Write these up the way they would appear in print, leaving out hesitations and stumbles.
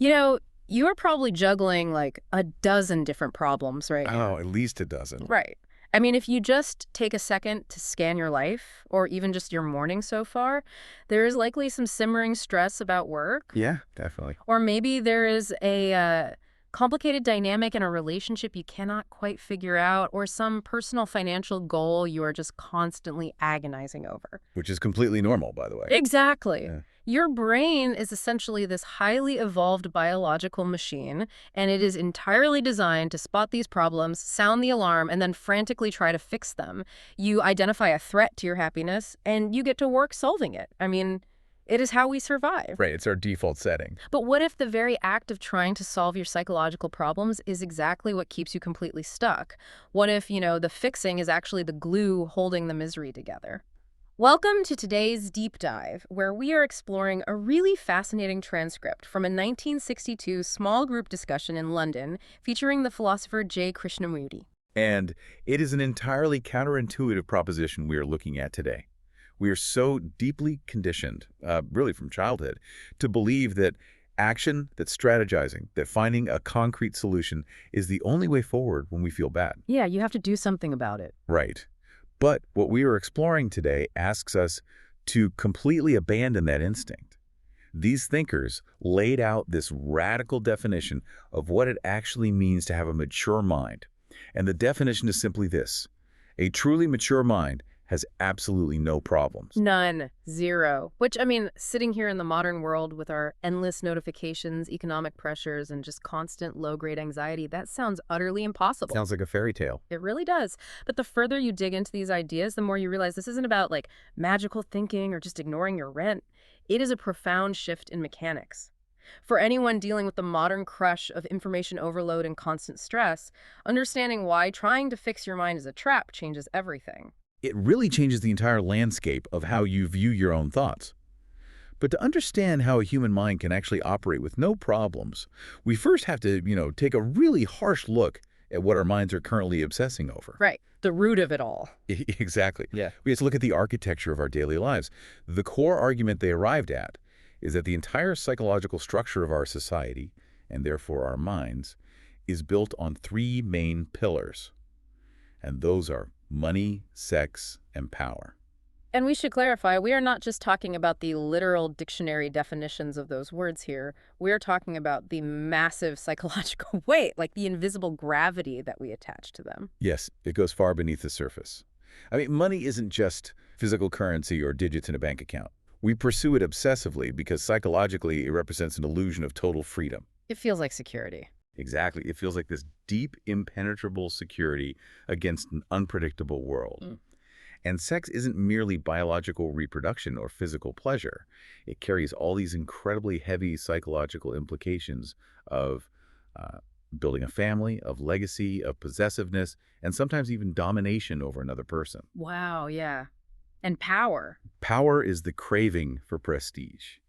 You know, you're probably juggling like a dozen different problems right now. Oh, at least a dozen. Right. I mean, if you just take a second to scan your life, or even just your morning so far, there is likely some simmering stress about work. Yeah, definitely. Or maybe there is a complicated dynamic in a relationship you cannot quite figure out, or some personal financial goal you are just constantly agonizing over. Which is completely normal, by the way. Exactly. Yeah. Your brain is essentially this highly evolved biological machine, and it is entirely designed to spot these problems, sound the alarm, and then frantically try to fix them. You identify a threat to your happiness, and you get to work solving it. I mean, it is how we survive. Right, it's our default setting. But what if the very act of trying to solve your psychological problems is exactly what keeps you completely stuck? What if, the fixing is actually the glue holding the misery together? Welcome to today's deep dive, where we are exploring a really fascinating transcript from a 1962 small group discussion in London featuring the philosopher J. Krishnamurti. And it is an entirely counterintuitive proposition we are looking at today. We are so deeply conditioned, really from childhood, to believe that action, that strategizing, that finding a concrete solution is the only way forward when we feel bad. Yeah, you have to do something about it. Right. But what we are exploring today asks us to completely abandon that instinct. These thinkers laid out this radical definition of what it actually means to have a mature mind. And the definition is simply this: a truly mature mind has absolutely no problems. None. Zero. Which, I mean, sitting here in the modern world with our endless notifications, economic pressures, and just constant low-grade anxiety, that sounds utterly impossible. Sounds like a fairy tale. It really does. But the further you dig into these ideas, the more you realize this isn't about, like, magical thinking or just ignoring your rent. It is a profound shift in mechanics. For anyone dealing with the modern crush of information overload and constant stress, understanding why trying to fix your mind is a trap changes everything. It really changes the entire landscape of how you view your own thoughts. But to understand how a human mind can actually operate with no problems, we first have to, take a really harsh look at what our minds are currently obsessing over. Right. The root of it all. Exactly. Yeah. We have to look at the architecture of our daily lives. The core argument they arrived at is that the entire psychological structure of our society, and therefore our minds, is built on three main pillars. And those are money, sex, and power. And we should clarify, we are not just talking about the literal dictionary definitions of those words here. We're talking about the massive psychological weight, like the invisible gravity that we attach to them. Yes, it goes far beneath the surface. I mean, money isn't just physical currency or digits in a bank account. We pursue it obsessively because psychologically it represents an illusion of total freedom. It feels like security. Exactly. It feels like this deep, impenetrable security against an unpredictable world. And sex isn't merely biological reproduction or physical pleasure. It carries all these incredibly heavy psychological implications of building a family, of legacy, of possessiveness, and sometimes even domination over another person. Wow, yeah. And power. Power is the craving for prestige.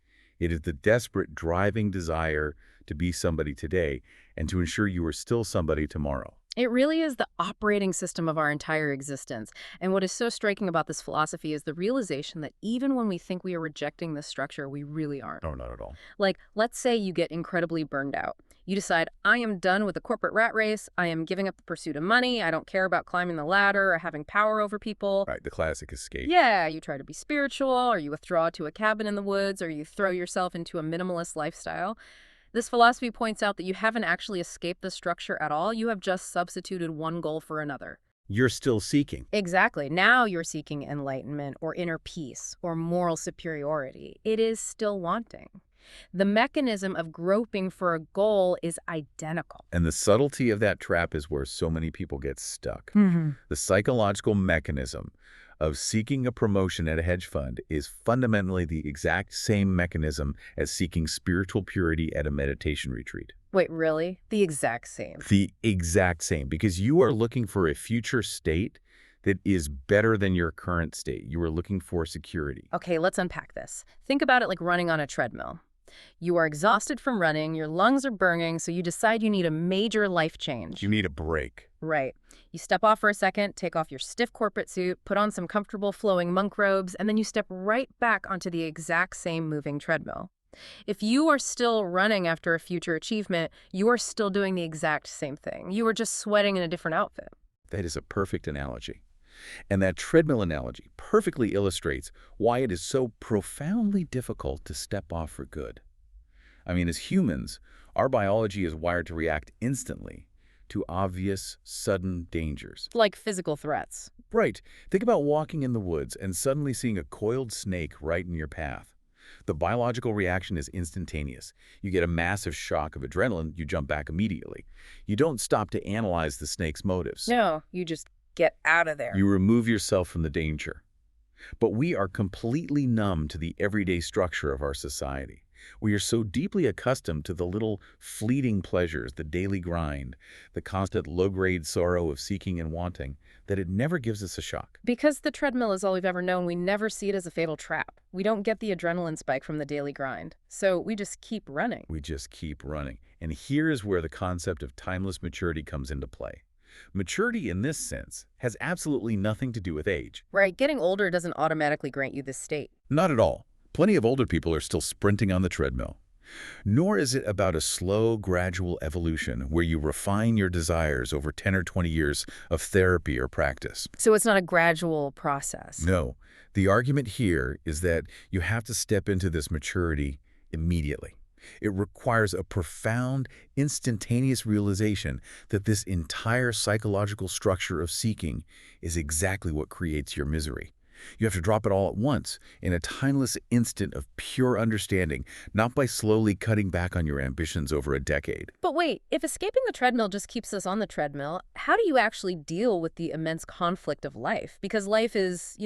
It is the desperate, driving desire to be somebody today and to ensure you are still somebody tomorrow. It really is the operating system of our entire existence. And what is so striking about this philosophy is the realization that even when we think we are rejecting this structure, we really aren't. No, not at all. Like, let's say you get incredibly burned out. You decide, I am done with the corporate rat race. I am giving up the pursuit of money. I don't care about climbing the ladder or having power over people. Right, the classic escape. Yeah, you try to be spiritual, or you withdraw to a cabin in the woods, or you throw yourself into a minimalist lifestyle. This philosophy points out that you haven't actually escaped the structure at all. You have just substituted one goal for another. You're still seeking. Exactly. Now you're seeking enlightenment or inner peace or moral superiority. It is still wanting. The mechanism of groping for a goal is identical. And the subtlety of that trap is where so many people get stuck. The psychological mechanism of seeking a promotion at a hedge fund is fundamentally the exact same mechanism as seeking spiritual purity at a meditation retreat. Wait, really? The exact same? The exact same, because you are looking for a future state that is better than your current state. You are looking for security. Okay, let's unpack this. Think about it like running on a treadmill. You are exhausted from running, your lungs are burning, so you decide you need a major life change. You need a break. Right. You step off for a second, take off your stiff corporate suit, put on some comfortable flowing monk robes, and then you step right back onto the exact same moving treadmill. If you are still running after a future achievement, you are still doing the exact same thing. You are just sweating in a different outfit. That is a perfect analogy. And that treadmill analogy perfectly illustrates why it is so profoundly difficult to step off for good. I mean, as humans, our biology is wired to react instantly to obvious, sudden dangers. Like physical threats. Right. Think about walking in the woods and suddenly seeing a coiled snake right in your path. The biological reaction is instantaneous. You get a massive shock of adrenaline, you jump back immediately. You don't stop to analyze the snake's motives. No, you just get out of there. You remove yourself from the danger. But we are completely numb to the everyday structure of our society. We are so deeply accustomed to the little fleeting pleasures, the daily grind, the constant low-grade sorrow of seeking and wanting, that it never gives us a shock. Because the treadmill is all we've ever known, we never see it as a fatal trap. We don't get the adrenaline spike from the daily grind. So we just keep running. We just keep running. And here is where the concept of timeless maturity comes into play. Maturity in this sense has absolutely nothing to do with age. Right, getting older doesn't automatically grant you this state. Not at all. Plenty of older people are still sprinting on the treadmill. Nor is it about a slow, gradual evolution where you refine your desires over 10 or 20 years of therapy or practice. So it's not a gradual process. No. The argument here is that you have to step into this maturity immediately. It requires a profound, instantaneous realization that this entire psychological structure of seeking is exactly what creates your misery. You have to drop it all at once, in a timeless instant of pure understanding, not by slowly cutting back on your ambitions over a decade. But wait, if escaping the treadmill just keeps us on the treadmill, how do you actually deal with the immense conflict of life? Because life is,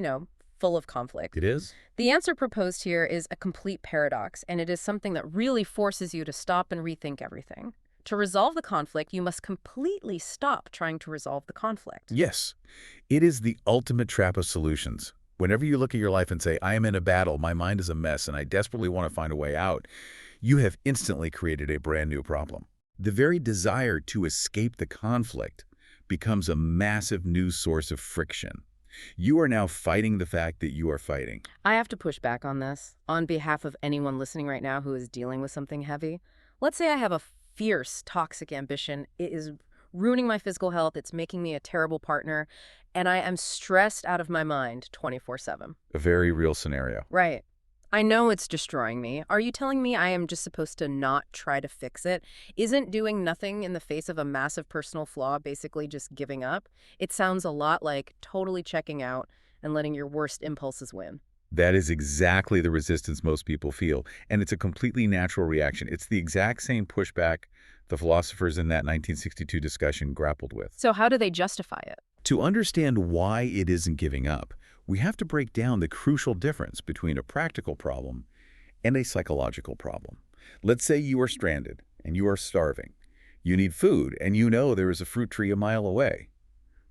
full of conflict. It is? The answer proposed here is a complete paradox, and it is something that really forces you to stop and rethink everything. To resolve the conflict, you must completely stop trying to resolve the conflict. Yes. It is the ultimate trap of solutions. Whenever you look at your life and say, I am in a battle, my mind is a mess, and I desperately want to find a way out, you have instantly created a brand new problem. The very desire to escape the conflict becomes a massive new source of friction. You are now fighting the fact that you are fighting. I have to push back on this on behalf of anyone listening right now who is dealing with something heavy. Let's say I have a fierce, toxic ambition. It is ruining my physical health. It's making me a terrible partner. And I am stressed out of my mind 24/7. A very real scenario. Right. I know it's destroying me. Are you telling me I am just supposed to not try to fix it? Isn't doing nothing in the face of a massive personal flaw basically just giving up? It sounds a lot like totally checking out and letting your worst impulses win. That is exactly the resistance most people feel, and it's a completely natural reaction. It's the exact same pushback the philosophers in that 1962 discussion grappled with. So how do they justify it? To understand why it isn't giving up, we have to break down the crucial difference between a practical problem and a psychological problem. Let's say you are stranded and you are starving. You need food, and you know there is a fruit tree a mile away.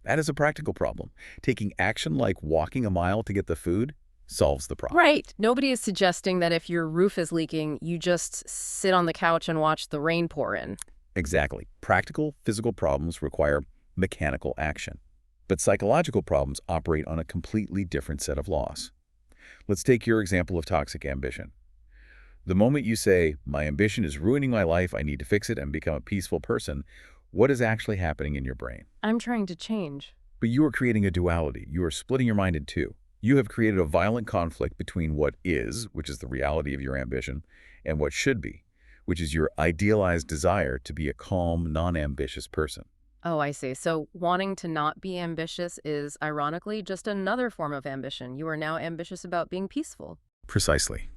That is a practical problem. Taking action like walking a mile to get the food solves the problem. Right. Nobody is suggesting that if your roof is leaking, you just sit on the couch and watch the rain pour in. Exactly. Practical, physical problems require mechanical action. But psychological problems operate on a completely different set of laws. Let's take your example of toxic ambition. The moment you say, my ambition is ruining my life, I need to fix it and become a peaceful person, what is actually happening in your brain? I'm trying to change. But you are creating a duality. You are splitting your mind in two. You have created a violent conflict between what is, which is the reality of your ambition, and what should be, which is your idealized desire to be a calm, non-ambitious person. Oh, I see. So wanting to not be ambitious is, ironically, just another form of ambition. You are now ambitious about being peaceful. Precisely.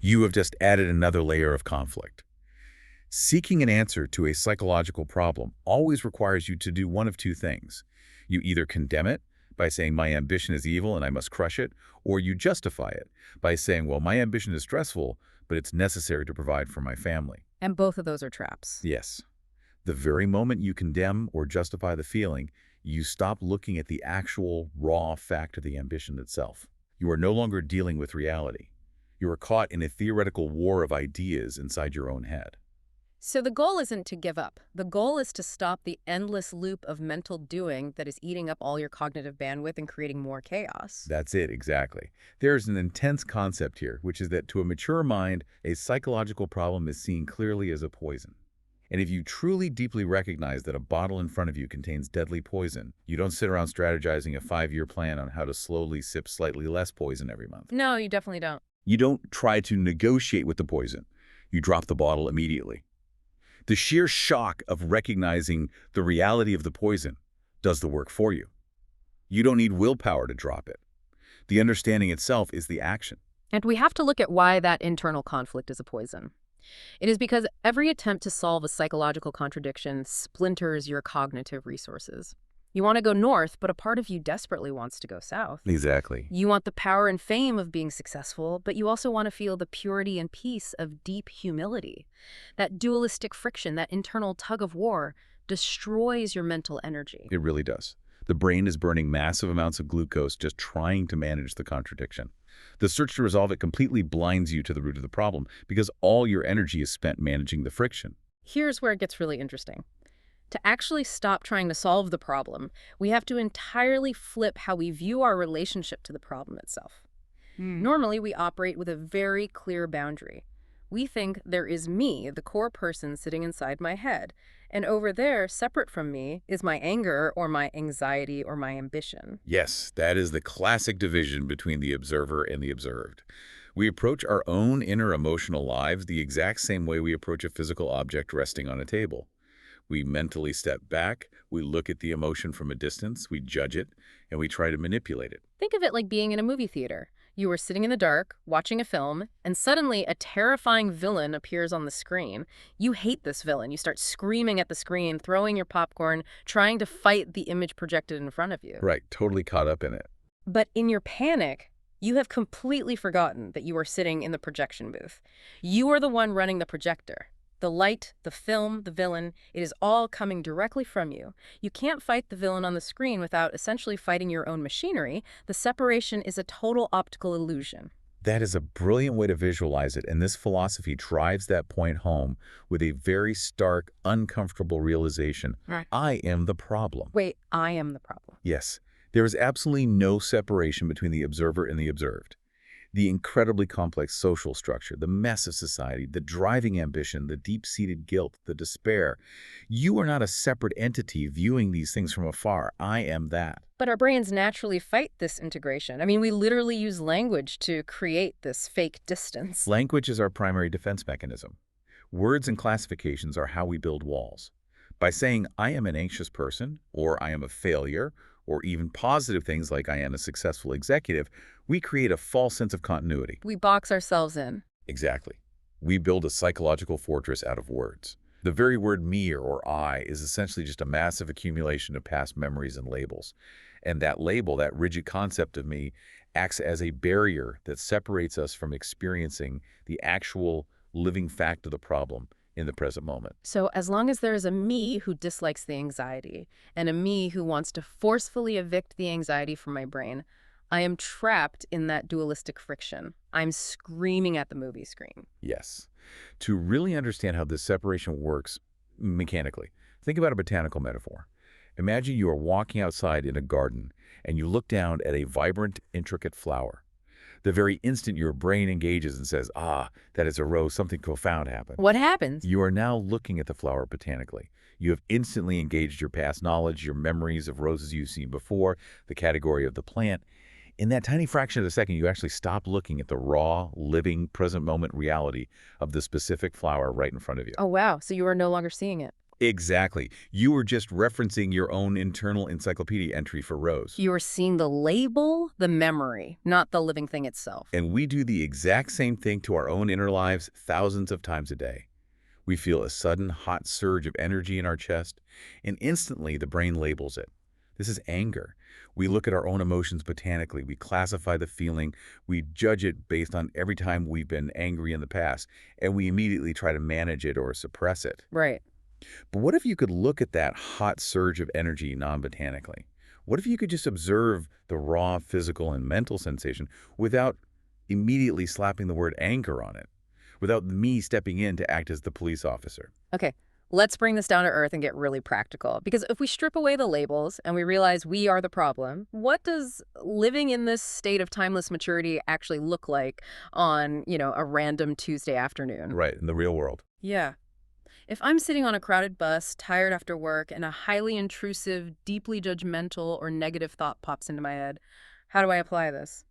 You have just added another layer of conflict. Seeking an answer to a psychological problem always requires you to do one of two things. You either condemn it by saying, my ambition is evil and I must crush it, or you justify it by saying, well, my ambition is stressful, but it's necessary to provide for my family. And both of those are traps. Yes. The very moment you condemn or justify the feeling, you stop looking at the actual, raw fact of the ambition itself. You are no longer dealing with reality. You are caught in a theoretical war of ideas inside your own head. So the goal isn't to give up. The goal is to stop the endless loop of mental doing that is eating up all your cognitive bandwidth and creating more chaos. That's it, exactly. There's an intense concept here, which is that to a mature mind, a psychological problem is seen clearly as a poison. And if you truly deeply recognize that a bottle in front of you contains deadly poison, you don't sit around strategizing a 5-year plan on how to slowly sip slightly less poison every month. No, you definitely don't. You don't try to negotiate with the poison. You drop the bottle immediately. The sheer shock of recognizing the reality of the poison does the work for you. You don't need willpower to drop it. The understanding itself is the action. And we have to look at why that internal conflict is a poison. It is because every attempt to solve a psychological contradiction splinters your cognitive resources. You want to go north, but a part of you desperately wants to go south. Exactly. You want the power and fame of being successful, but you also want to feel the purity and peace of deep humility. That dualistic friction, that internal tug of war, destroys your mental energy. It really does. The brain is burning massive amounts of glucose just trying to manage the contradiction. The search to resolve it completely blinds you to the root of the problem because all your energy is spent managing the friction. Here's where it gets really interesting. To actually stop trying to solve the problem, we have to entirely flip how we view our relationship to the problem itself. Normally, we operate with a very clear boundary. We think there is me, the core person sitting inside my head, and over there, separate from me, is my anger or my anxiety or my ambition. Yes, that is the classic division between the observer and the observed. We approach our own inner emotional lives the exact same way we approach a physical object resting on a table. We mentally step back, we look at the emotion from a distance, we judge it, and we try to manipulate it. Think of it like being in a movie theater. You were sitting in the dark, watching a film, and suddenly a terrifying villain appears on the screen. You hate this villain. You start screaming at the screen, throwing your popcorn, trying to fight the image projected in front of you. Right, totally caught up in it. But in your panic, you have completely forgotten that you are sitting in the projection booth. You are the one running the projector. The light, the film, the villain, it is all coming directly from you. You can't fight the villain on the screen without essentially fighting your own machinery. The separation is a total optical illusion. That is a brilliant way to visualize it, and this philosophy drives that point home with a very stark, uncomfortable realization. Right. I am the problem. Wait, I am the problem. Yes, there is absolutely no separation between the observer and the observed. The incredibly complex social structure, the mess of society, the driving ambition, the deep-seated guilt, the despair. You are not a separate entity viewing these things from afar. I am that. But our brains naturally fight this integration. I mean, we literally use language to create this fake distance. Language is our primary defense mechanism. Words and classifications are how we build walls. By saying, I am an anxious person, or I am a failure, or even positive things like I am a successful executive, we create a false sense of continuity. We box ourselves in. Exactly. We build a psychological fortress out of words. The very word me or I is essentially just a massive accumulation of past memories and labels. And that label, that rigid concept of me, acts as a barrier that separates us from experiencing the actual living fact of the problem in the present moment. So as long as there is a me who dislikes the anxiety and a me who wants to forcefully evict the anxiety from my brain, I am trapped in that dualistic friction. I'm screaming at the movie screen. Yes. To really understand how this separation works mechanically, think about a botanical metaphor. Imagine you are walking outside in a garden and you look down at a vibrant, intricate flower. The very instant your brain engages and says, that is a rose, something profound happened. What happens? You are now looking at the flower botanically. You have instantly engaged your past knowledge, your memories of roses you've seen before, the category of the plant. In that tiny fraction of a second, you actually stop looking at the raw, living, present moment reality of the specific flower right in front of you. Oh, wow. So you are no longer seeing it. Exactly. You were just referencing your own internal encyclopedia entry for rose. You are seeing the label, the memory, not the living thing itself. And we do the exact same thing to our own inner lives thousands of times a day. We feel a sudden hot surge of energy in our chest, and instantly the brain labels it. This is anger. We look at our own emotions botanically. We classify the feeling. We judge it based on every time we've been angry in the past, and we immediately try to manage it or suppress it. Right. But what if you could look at that hot surge of energy non-botanically? What if you could just observe the raw physical and mental sensation without immediately slapping the word anger on it? without me stepping in to act as the police officer. Okay, let's bring this down to earth and get really practical. Because if we strip away the labels and we realize we are the problem, what does living in this state of timeless maturity actually look like on, a random Tuesday afternoon? Right, in the real world. Yeah. If I'm sitting on a crowded bus, tired after work, and a highly intrusive, deeply judgmental or negative thought pops into my head, how do I apply this?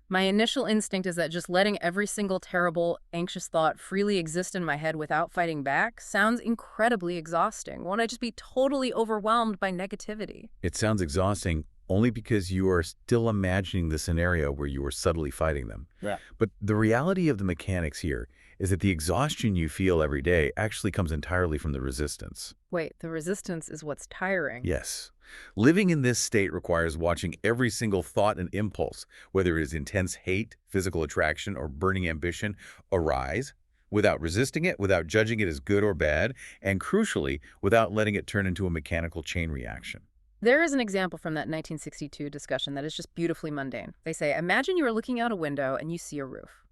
My initial instinct is that just letting every single terrible, anxious thought freely exist in my head without fighting back sounds incredibly exhausting. Won't I just be totally overwhelmed by negativity? It sounds exhausting only because you are still imagining the scenario where you are subtly fighting them. Yeah. But the reality of the mechanics here is that the exhaustion you feel every day actually comes entirely from the resistance. Wait, the resistance is what's tiring. Yes. Living in this state requires watching every single thought and impulse, whether it is intense hate, physical attraction, or burning ambition, arise without resisting it, without judging it as good or bad, and crucially, without letting it turn into a mechanical chain reaction. There is an example from that 1962 discussion that is just beautifully mundane. They say, imagine you are looking out a window and you see a roof.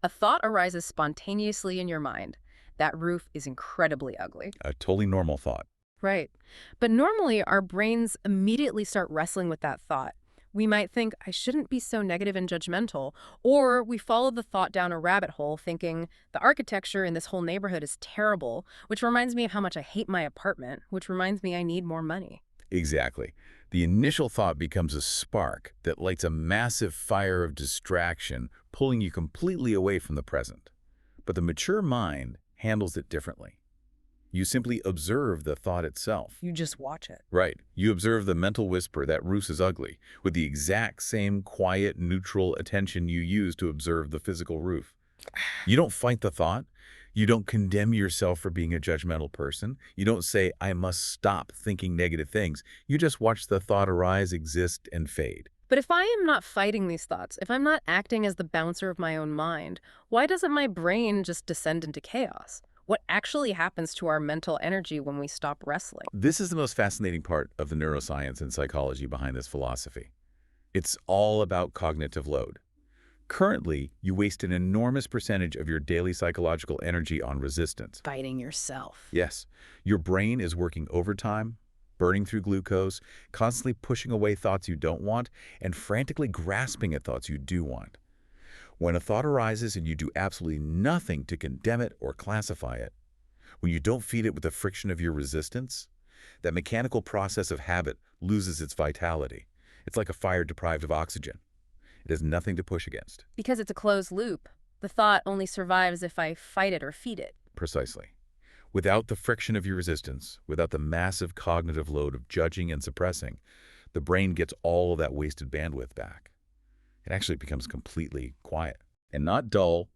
A thought arises spontaneously in your mind. That roof is incredibly ugly. A totally normal thought. Right. But normally, our brains immediately start wrestling with that thought. We might think, I shouldn't be so negative and judgmental. Or we follow the thought down a rabbit hole thinking, the architecture in this whole neighborhood is terrible, which reminds me of how much I hate my apartment, which reminds me I need more money. Exactly. The initial thought becomes a spark that lights a massive fire of distraction, pulling you completely away from the present. But the mature mind handles it differently. You simply observe the thought itself. You just watch it. Right. You observe the mental whisper that roof is ugly with the exact same quiet, neutral attention you use to observe the physical roof. You don't fight the thought. You don't condemn yourself for being a judgmental person. You don't say, I must stop thinking negative things. You just watch the thought arise, exist, and fade. But if I am not fighting these thoughts, if I'm not acting as the bouncer of my own mind, why doesn't my brain just descend into chaos? What actually happens to our mental energy when we stop wrestling? This is the most fascinating part of the neuroscience and psychology behind this philosophy. It's all about cognitive load. Currently, you waste an enormous percentage of your daily psychological energy on resistance. Fighting yourself. Yes, your brain is working overtime, burning through glucose, constantly pushing away thoughts you don't want, and frantically grasping at thoughts you do want. When a thought arises and you do absolutely nothing to condemn it or classify it, when you don't feed it with the friction of your resistance, that mechanical process of habit loses its vitality. It's like a fire deprived of oxygen. It has nothing to push against. Because it's a closed loop. The thought only survives if I fight it or feed it. Precisely. Without the friction of your resistance, without the massive cognitive load of judging and suppressing, the brain gets all of that wasted bandwidth back. It actually becomes completely quiet and not dull,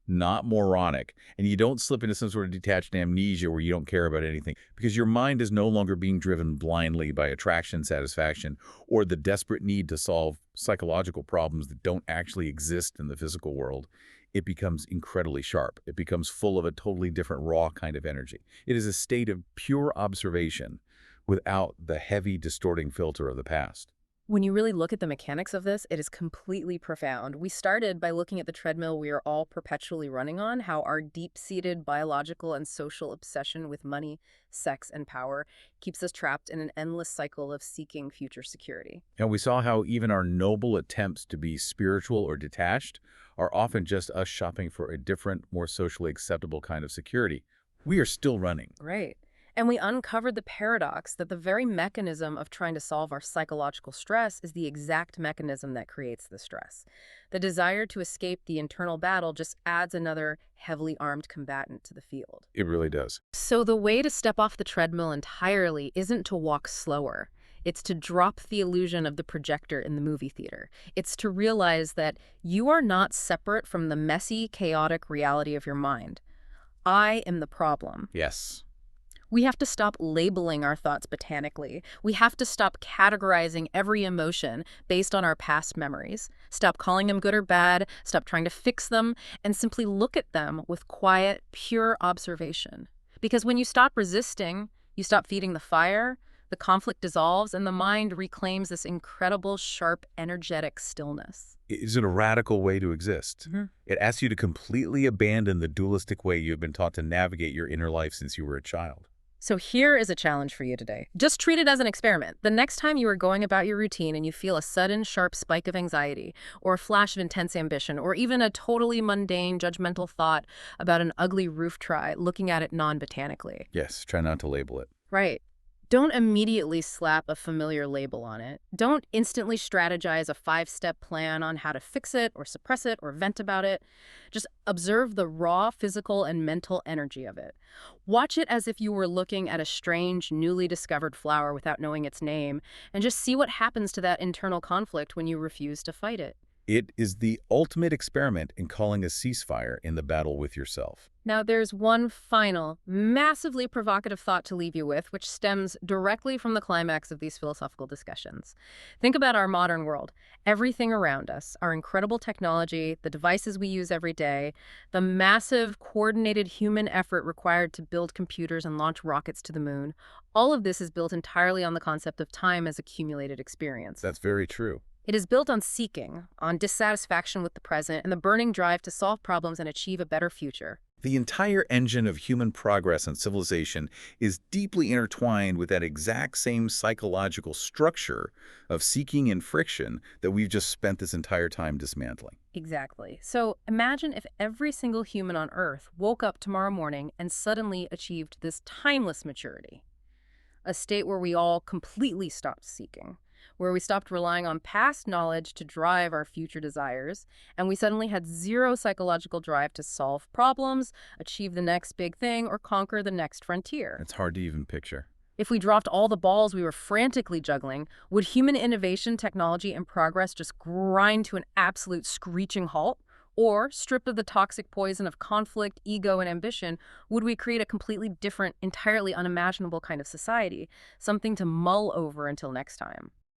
not moronic, and you don't slip into some sort of detached amnesia where you don't care about anything because your mind is no longer being driven blindly by attraction, satisfaction, or the desperate need to solve psychological problems that don't actually exist in the physical world. It becomes incredibly sharp. It becomes full of a totally different raw kind of energy. It is a state of pure observation without the heavy distorting filter of the past. When you really look at the mechanics of this, it is completely profound. We started by looking at the treadmill we are all perpetually running on, how our deep-seated biological and social obsession with money, sex, and power keeps us trapped in an endless cycle of seeking future security. And we saw how even our noble attempts to be spiritual or detached are often just us shopping for a different, more socially acceptable kind of security. We are still running. Right. And we uncovered the paradox that the very mechanism of trying to solve our psychological stress is the exact mechanism that creates the stress. The desire to escape the internal battle just adds another heavily armed combatant to the field. It really does. So the way to step off the treadmill entirely isn't to walk slower. It's to drop the illusion of the projector in the movie theater. It's to realize that you are not separate from the messy, chaotic reality of your mind. I am the problem. Yes. We have to stop labeling our thoughts botanically. We have to stop categorizing every emotion based on our past memories. Stop calling them good or bad, stop trying to fix them, and simply look at them with quiet, pure observation. Because when you stop resisting, you stop feeding the fire, The conflict dissolves, and the mind reclaims this incredible, sharp, energetic stillness. Is it a radical way to exist? Mhm. It asks you to completely abandon the dualistic way you've been taught to navigate your inner life since you were a child. So here is a challenge for you today. Just treat it as an experiment. The next time you are going about your routine and you feel a sudden, sharp spike of anxiety, or a flash of intense ambition, or even a totally mundane, judgmental thought about an ugly roof, try looking at it non-botanically. Yes, try not to label it. Right. Don't immediately slap a familiar label on it. Don't instantly strategize a 5-step plan on how to fix it or suppress it or vent about it. Just observe the raw physical and mental energy of it. Watch it as if you were looking at a strange, newly discovered flower without knowing its name, and just see what happens to that internal conflict when you refuse to fight it. It is the ultimate experiment in calling a ceasefire in the battle with yourself. Now, there's one final, massively provocative thought to leave you with, which stems directly from the climax of these philosophical discussions. Think about our modern world. Everything around us, our incredible technology, the devices we use every day, the massive, coordinated human effort required to build computers and launch rockets to the moon, all of this is built entirely on the concept of time as accumulated experience. That's very true. It is built on seeking, on dissatisfaction with the present, and the burning drive to solve problems and achieve a better future. The entire engine of human progress and civilization is deeply intertwined with that exact same psychological structure of seeking and friction that we've just spent this entire time dismantling. Exactly. So imagine if every single human on Earth woke up tomorrow morning and suddenly achieved this timeless maturity, a state where we all completely stopped seeking, where we stopped relying on past knowledge to drive our future desires, and we suddenly had zero psychological drive to solve problems, achieve the next big thing, or conquer the next frontier. It's hard to even picture. If we dropped all the balls we were frantically juggling, would human innovation, technology, and progress just grind to an absolute screeching halt? Or, stripped of the toxic poison of conflict, ego, and ambition, would we create a completely different, entirely unimaginable kind of society? Something to mull over until next time.